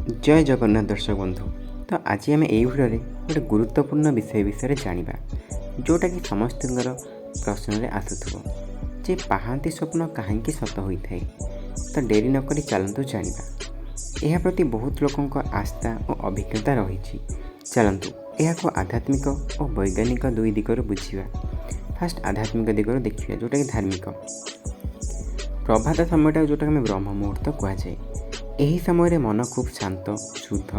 जय जगन्नाथ दर्शक बंधु। तो आज आम यही भिडियो गोटे गुरुत्वपूर्ण विषय विषय जाना जोटा कि समस्त प्रश्न आसुव जे पाहांती स्वप्न कहीं सत होता है। तो डेरी नक चलतु जाना यह प्रति बहुत लोकों आस्था और अभिज्ञता रही। चलतु यह आध्यात्मिक और वैज्ञानिक दुई दिगरू बुझा। फास्ट आध्यात्मिक दिगरू देखिए जोटा कि धार्मिक प्रभात समयटा जोटा कि ब्रह्म मुहूर्त कहुए। यही समय मन खूब शांत शुद्ध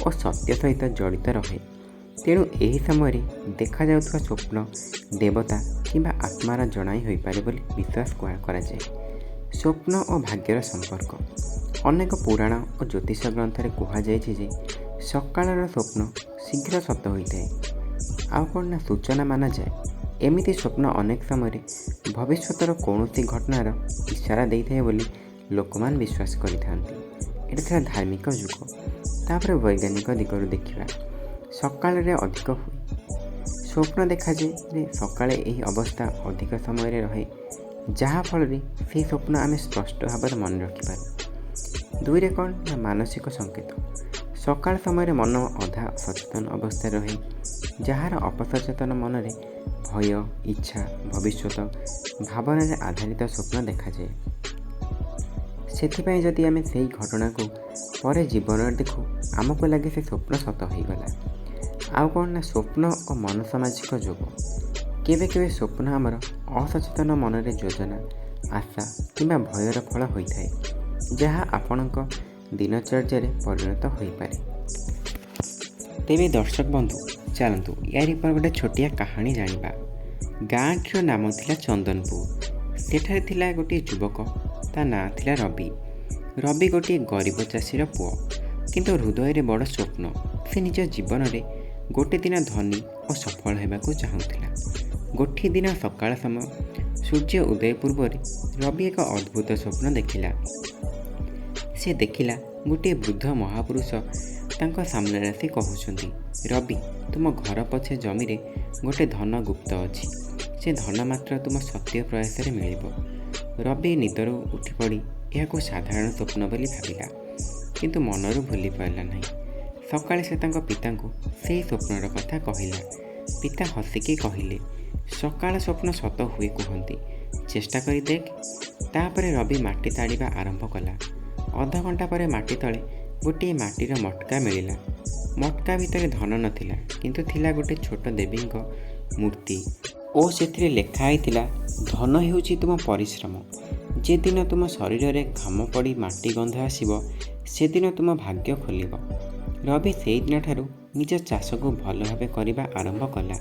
और सत्य सहित जड़ित रहे। तेणु यही समय देखा जाउथुवा स्वप्न देवता किंबा आत्मार जणाई हो पारे बोली विश्वास कराए। स्वप्न और भाग्यर संपर्क अनेक पुराण और ज्योतिष ग्रंथ में कहुए जे सकाळर स्वप्न शीघ्र सत होता है। आउ कौन ना सूचना माना जाए। एमिति स्वप्न अनेक समय भविष्यतर कौन घटनार इशारा देता है बोली लोकमान विश्वास करिथांती। एटा था धार्मिक जुग। तापर वैज्ञानिक दिगरू देखा सकाळ अधिक हुए स्वप्न देखा जाए सकाळे यही अवस्था अधिक समय रहे जहाँफल से स्वप्न आम स्पष्ट भाव मन रखिपार। दुईरे कौन ना मानसिक संकेत सकाळ समय मन अधा सचेतन अवस्था रहे जार अपसचेतन मन में भय इच्छा भविष्यत भावना आधारित स्वप्न देखा जाए। से जदि आम से घटना को पर जीवन देखू आमको लगे से स्वप्न सत हो गला। आउ कौन ना स्वप्न और मन सामाजिक जोग केवे केवे स्वप्न आमर असचेतन मन में योजना आशा किंबा भयर फल होता है जहाँ आपणक दिनचर्या परिणत हो पारे। तेरे दर्शक बंधु चलतु यार पर गोटे छोटिया कहानी जाना। गाँव नाम थिला चंदनपुर। सेठारे थिला गोटे युवक ता ना थिला रवि। रवि गोटे गरीब चाषीर पुओ किंतु हृदय बड़ स्वप्न से निज जीवन में गोटे दिन धनी और सफल होगा चाहूला। गोटे दिन सकाळ समय सूर्य उदय पूर्व रवि एक अद्भुत स्वप्न देखिला। से देखिला गोटे वृद्ध महापुरुष तांको सामने आसी कहउछंती रवि तुम घर पछे जमी रे गोटे धन गुप्त अछि से धन मात्र तुम सत्य प्रयास रे मिलिबो। रवि निदर उठी पड़ी यह साधारण स्वप्न बोली भाविला किंतु मनरू भूली पारला नहीं। सकाळे से तांको पिता को से स्वप्नर कथा कहिला। पिता हसिकी कहिले सकाळ स्वप्न सत हुए कहती चेष्टा करी देख। तापरे रवि माटी ताड़िबा आरंभ कला। अध घंटा पर माटी तले गोटे माटीर मटका मिलिला। मटका भितर धन नथिला किंतु थिला गोटे छोट देवी मूर्ति और से लेखाई थिला धन हेउची तुम परिश्रम। जे दिन तुम शरीर में घाम पड़ी माटी गंध आसब से दिन तुम भाग्य खोल। रवि से दिन ठारू निज चाष को भल भाव करने आरंभ कला।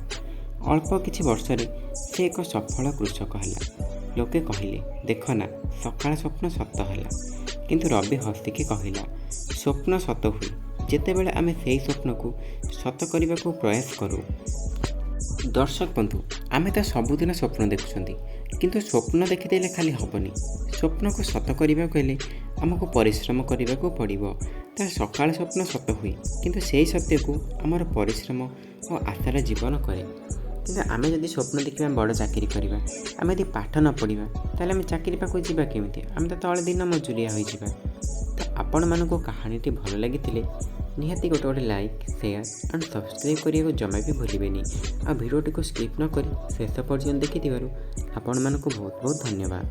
अल्प किछि वर्ष से एक सफल कृषक है। लोके कहले देख ना सकाळ स्वप्न सत है। किंतु रवि हसिकी कहला स्वप्न सत हुए जेतेबेले आमे सेही स्वप्न को सत करने को प्रयास करूँ। दर्शक बंधु आमे तो सबुदिन स्वप्न देखुं किंतु स्वप्न देखीदेले खाली हेनी। स्वप्न को सत करने को हेले आमको परिश्रम करने को पड़ो। तो सकाळ स्वप्न सत हुए किंतु से सत्य को आमर परिश्रम और आशार जीवन करे। किंतु आमे जदि स्वप्न देखा बड़ चाकरी करवा आमे यदि पाठ न पढ़ा ताले आमे चाकरी पाखु जीवा केमिति आमे तो तले दिन मजूरिया हो जावा। तो आपण मानक कहानीटी भल लगी निहाती गोटे गोटे लाइक शेयर एंड सब्सक्राइब करने को जमा भी भूलें। आ भिडियोटी को स्किप न करी शेष पर्यंत देखि आपण मानक बहुत बहुत धन्यवाद।